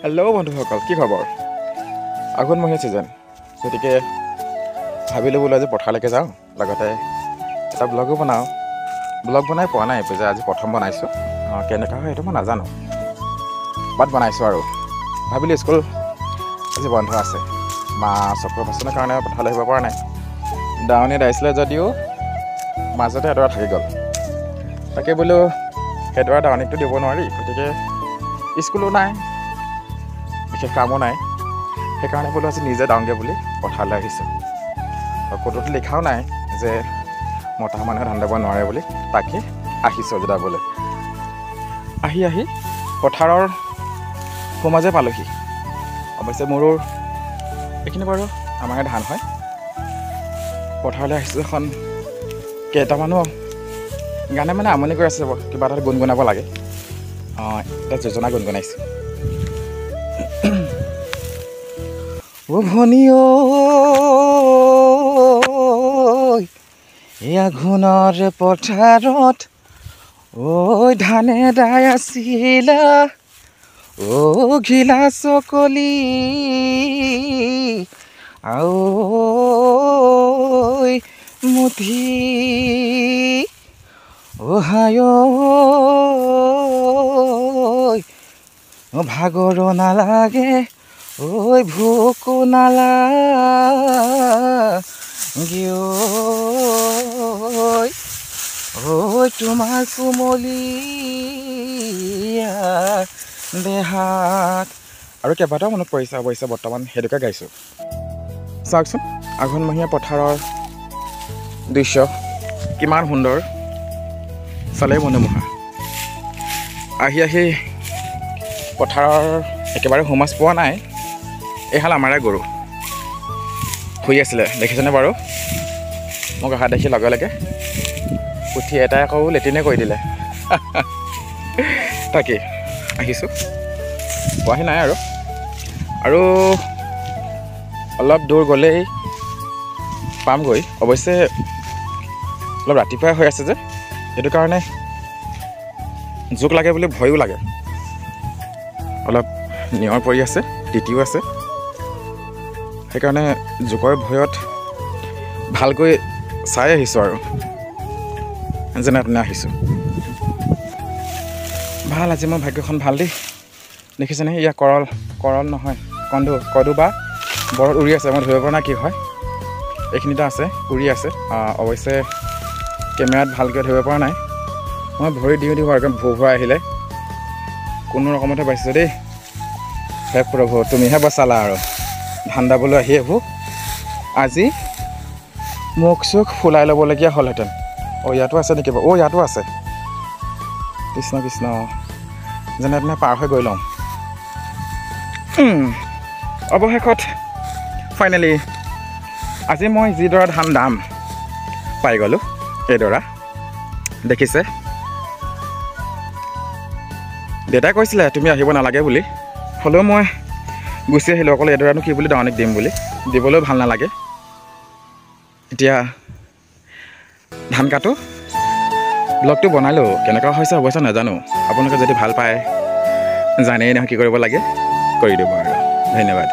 Hello' বন্ধুসকল, কি খবৰ? আঘোণমহীয়া ছিজন, গতিকে ভাবিলোঁ বোলো আজি পথাৰলৈকে যাওঁ, লগতে এটা ব্লগো বনাওঁ। ব্লগ বনাই পোৱা নাই, যে আজি প্ৰথম বনাইছোঁ। কেনেকুৱা হয় সেইটো মই নাজানো, বাট বনাইছোঁ আৰু ভাবিলোঁ স্কুল আজি বন্ধ আছে, মা চকুৰ অপাৰেশ্যনৰ কাৰণে পথাৰলৈ আহিব পৰা নাই। দাৱনী দাইছিলে যদিও মাজতে এডৰা থাকি গ'ল। তাকে বোলো সেইডৰা দাৱনীকটো দিব নোৱাৰি, গতিকে স্কুলো নাই, বিশেষ কামো নাই, সেইকাৰণে বোলো আজি নিজে যাওঁগৈ বুলি পথাৰলৈ আহিছোঁ। ক'তোতো লিখাও নাই যে মতা মানুহে ধান দাব নোৱাৰে বুলি, তাকে আহিছোঁ আজি দাবলৈ। আহি পথাৰৰ সোমাজে পালোহি। অৱশ্যে মোৰো এইখিনি বাৰু আমাৰে ধান হয়। পথাৰলৈ আহিছোঁ এখন কেইটামানো গানে মানে আমনি কৰি আছে, কিবা এটা গুণগুণাব লাগে। এটা যোজনা গুণগুণাইছোঁ। অ ভনী ঐ, এই আঘোণৰ পথাৰত ঐ ধানে দাই আছিলা, অ ঘিলা চকলি আও মুঠি অহায় ভাগৰ নালাগে, ঐ ভোকো নালাগে, ঐ তোমাৰ কুমলীয়া দেহাত। আৰু কেইবাটাও মনত পৰিছে, অৱশ্যে বৰ্তমান সেইটোকে গাইছোঁ। চাওকচোন আঘোণমহীয়া পথাৰৰ দৃশ্য কিমান সুন্দৰ, চালেই মনোমোহা। আহি পথাৰৰ একেবাৰে সোমাজ পোৱা নাই। এইহাল আমাৰে গৰু শুই আছিলে, দেখিছেনে বাৰু? মোক অহা দেখি লগে লগে উঠি এটাই আকৌ লেট্ৰিনে কৰি দিলে। তাকেই আহিছোঁ, পোৱাহি নাই আৰু অলপ দূৰ গ'লেই পামগৈ। অৱশ্যে অলপ ৰাতিপুৱাই হৈ আছে যে, সেইটো কাৰণে জোক লাগে বুলি ভয়ো লাগে। অলপ নিয়ৰ পৰি আছে, তিতিও আছে, সেইকাৰণে জোকৰ ভয়ত ভালকৈ চাই আহিছোঁ আৰু যেনে তেনে আহিছোঁ। ভাল, আজি মোৰ ভাগ্যখন ভাল দেই। দেখিছেনে, ইয়াৰ কৰল নহয়, কদু বা বৰত উৰি আছে। মই ধৰিব পৰা নাই কি হয়। এইখিনিতে আছে, উৰি আছে। অৱশ্যে কেমেৰাত ভালকৈ ধৰিব পৰা নাই। মই ভৰি দিওঁ একদম ভুৰাই আহিলে, কোনো ৰকমতে পাইছোঁ দেই। হে প্ৰভু, তুমিহে বচালা আৰু। ধান দাবলৈ আহি আজি মুখ চুখ ফুলাই ল'বলগীয়া হ'লহেঁতেন। ইয়াতো আছে নেকি বাৰু? ইয়াতো আছে। কৃষ্ণ কৃষ্ণ, যেনে তেনে পাৰ হৈ গৈ লওঁ। অৱশেষত ফাইনেলি আজি মই যিডৰা ধান দাম পাই গ'লোঁ, এইডৰা দেখিছে। দেউতাই কৈছিলে তুমি আহিব নালাগে বুলি, হ'লেও মই গুচি আহিলোঁ। অকল এইডৰানো কি বুলি দাৱনীক দিম বুলি, দিবলৈও ভাল নালাগে। এতিয়া ধান কাটো, ব্লগটো বনালোঁ। কেনেকুৱা হৈছে অৱশ্যে নাজানো। আপোনালোকে যদি ভাল পায়, জানেই নহয় কি কৰিব লাগে, কৰি দিব আৰু। ধন্যবাদ।